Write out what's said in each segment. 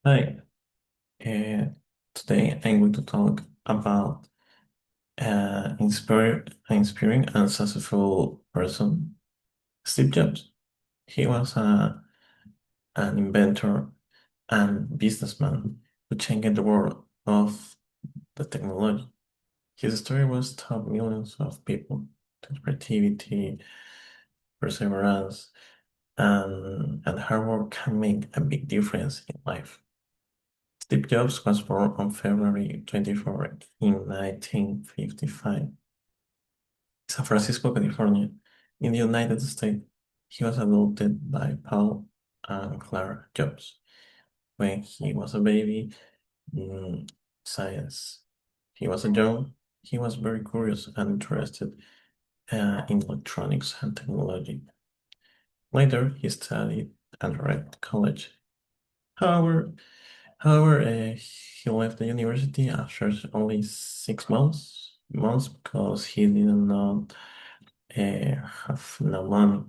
Hi, uh, today I'm going to talk about inspiring and successful person, Steve Jobs. He was an inventor and businessman who changed the world of the technology. His story was taught millions of people through creativity, perseverance, and hard work can make a big difference in life. Steve Jobs was born on February 24th in 1955, San Francisco, California, in the United States. He was adopted by Paul and Clara Jobs. When he was a baby, in science, he was a young, he was very curious and interested in electronics and technology. Later, he studied and read college. However, However, he left the university after only 6 months because he did not have no money.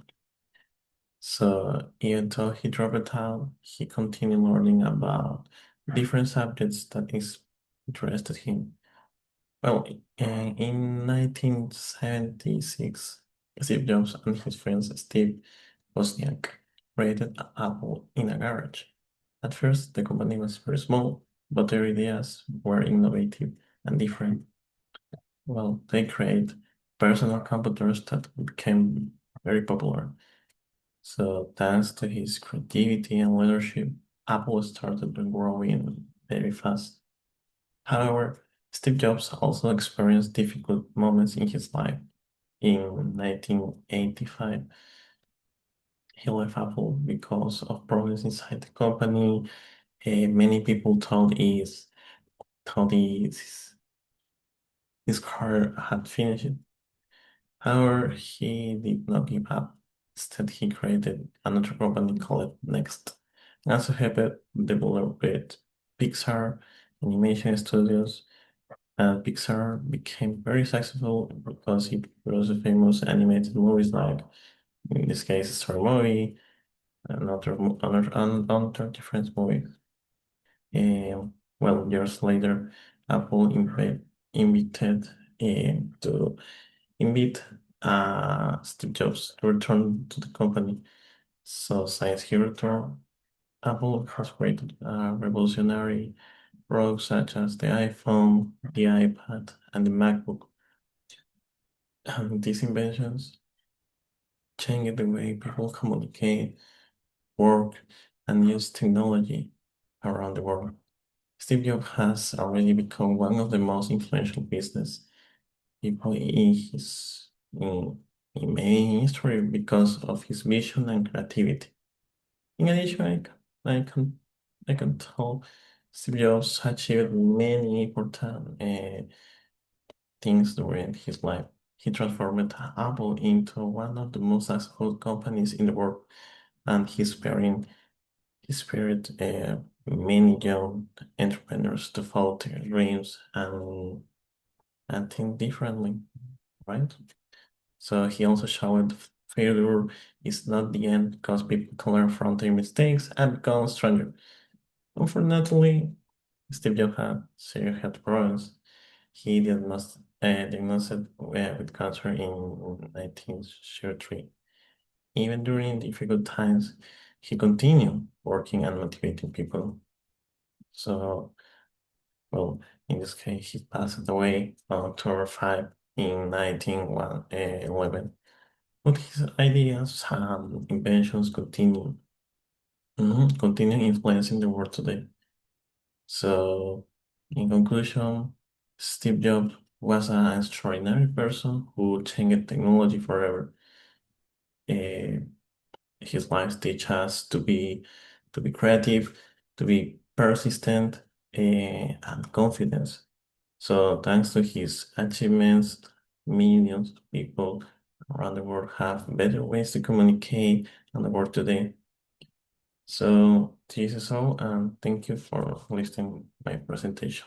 So even though he dropped out, he continued learning about different subjects that is interested him. Well, in 1976, Steve Jobs and his friend Steve Wozniak created Apple in a garage. At first, the company was very small, but their ideas were innovative and different. Well, they create personal computers that became very popular. So, thanks to his creativity and leadership, Apple started growing very fast. However, Steve Jobs also experienced difficult moments in his life. In 1985, he left Apple because of problems inside the company. Many people thought his career had finished. However, he did not give up. Instead, he created another company called Next, and also helped develop Pixar animation studios. Pixar became very successful because it produced famous animated movies like, in this case, Story Movie, and other different movies. Well, years later, Apple invited to invite Steve Jobs to return to the company. So since he returned, Apple has created revolutionary products such as the iPhone, the iPad, and the MacBook. And these inventions changed the way people communicate, work, and use technology around the world. Steve Jobs has already become one of the most influential business people in, in main history because of his vision and creativity. In addition, I can I can tell Steve Jobs achieved many important things during his life. He transformed Apple into one of the most successful companies in the world, and he inspired many young entrepreneurs to follow their dreams and think differently, right? So he also showed failure is not the end because people can learn from their mistakes and become stronger. Unfortunately, Steve Jobs had serious health problems. He diagnosed with cancer in 1903. Even during difficult times, he continued working and motivating people. So, well, in this case, he passed away on October 5 in 1911. But his ideas and inventions continue influencing the world today. So, in conclusion, Steve Jobs was an extraordinary person who changed technology forever. Eh, his life teaches us to be creative, to be persistent, and confidence. So, thanks to his achievements, millions of people around the world have better ways to communicate and work today. So, this is all, and thank you for listening to my presentation.